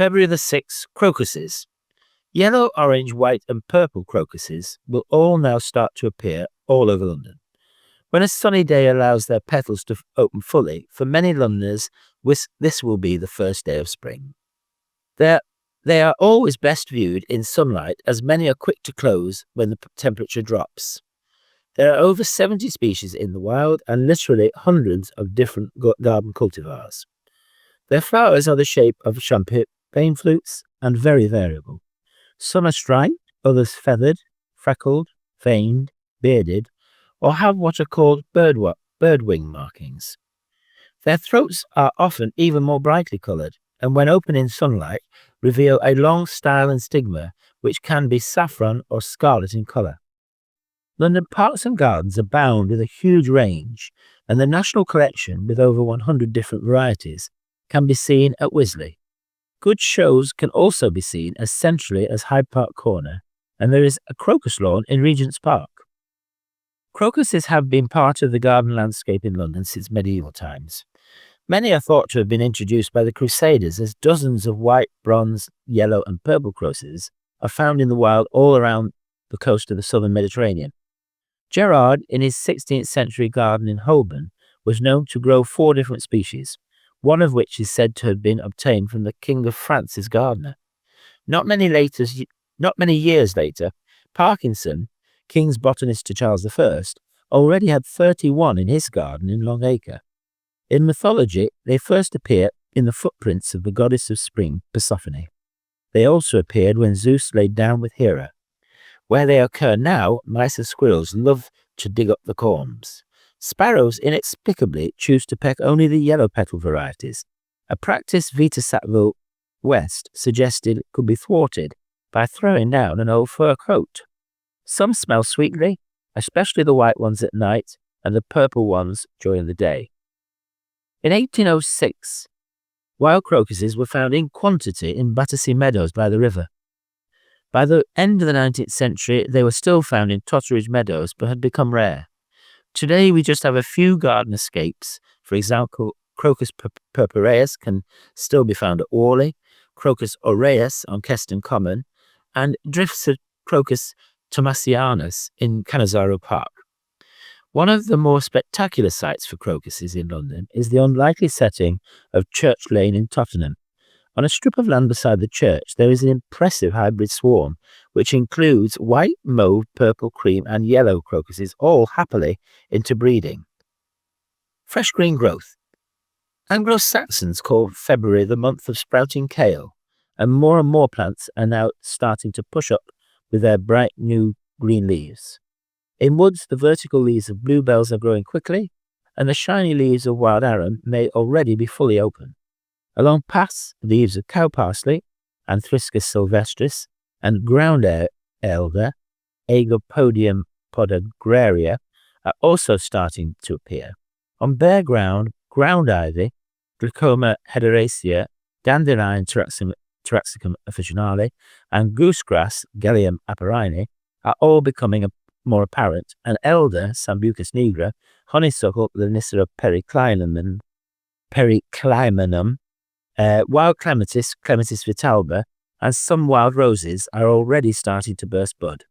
February the 6th, crocuses. Yellow, orange, white and purple crocuses will all now start to appear all over London. When a sunny day allows their petals to open fully, for many Londoners, this will be the first day of spring. They are always best viewed in sunlight, as many are quick to close when the temperature drops. There are over 70 species in the wild and literally hundreds of different garden cultivars. Their flowers are the shape of champagne flutes and very variable. Some are striped, others feathered, freckled, veined, bearded, or have what are called bird wing markings. Their throats are often even more brightly coloured, and when open in sunlight, reveal a long style and stigma which can be saffron or scarlet in colour. London parks and gardens abound with a huge range, and the National Collection, with over 100 different varieties, can be seen at Wisley. Good shows can also be seen as centrally as Hyde Park Corner, and there is a crocus lawn in Regent's Park. Crocuses have been part of the garden landscape in London since medieval times. Many are thought to have been introduced by the Crusaders, as dozens of white, bronze, yellow and purple crocuses are found in the wild all around the coast of the southern Mediterranean. Gerard, in his 16th century garden in Holborn, was known to grow 4 different species, one of which is said to have been obtained from the King of France's gardener. Not many years later, Parkinson, King's botanist to Charles I, already had 31 in his garden in Long Acre. In mythology, they first appear in the footprints of the goddess of spring, Persephone. They also appeared when Zeus laid down with Hera. Where they occur now, mice and squirrels love to dig up the corms. Sparrows inexplicably choose to peck only the yellow petal varieties, a practice Vita Sackville West suggested could be thwarted by throwing down an old fur coat. Some smell sweetly, especially the white ones at night and the purple ones during the day. In 1806, wild crocuses were found in quantity in Battersea Meadows by the river. By the end of the 19th century, they were still found in Totteridge Meadows, but had become rare. Today, we just have a few garden escapes. For example, Crocus purpureus can still be found at Worley, Crocus aureus on Keston Common, and drifts of Crocus thomasianus in Cannizzaro Park. One of the more spectacular sights for crocuses in London is the unlikely setting of Church Lane in Tottenham. On a strip of land beside the church, there is an impressive hybrid swarm, which includes white, mauve, purple, cream and yellow crocuses, all happily interbreeding. Fresh green growth. Anglo-Saxons call February the month of sprouting kale, and more plants are now starting to push up with their bright new green leaves. In woods, the vertical leaves of bluebells are growing quickly, and the shiny leaves of wild arum may already be fully open. Along paths, leaves of cow parsley, Anthriscus sylvestris, and ground elder, Agopodium podagraria, are also starting to appear. On bare ground, ground ivy, Glaucoma hederaceae, Dandelion taraxacum officinale, and goosegrass, Galium aparine, are all becoming more apparent, and elder, Sambucus nigra, honeysuckle, Lanicera periclymenum, wild clematis, Clematis vitalba, and some wild roses are already starting to burst bud.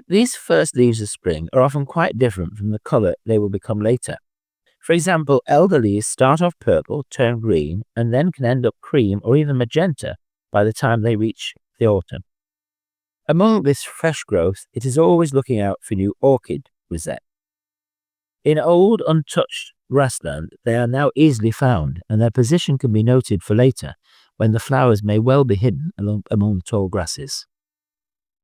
These first leaves of spring are often quite different from the colour they will become later. For example, elder leaves start off purple, turn green, and then can end up cream or even magenta by the time they reach the autumn. Among this fresh growth, it is always looking out for new orchid rosette. In old, untouched grassland, they are now easily found, and their position can be noted for later, when the flowers may well be hidden among tall grasses.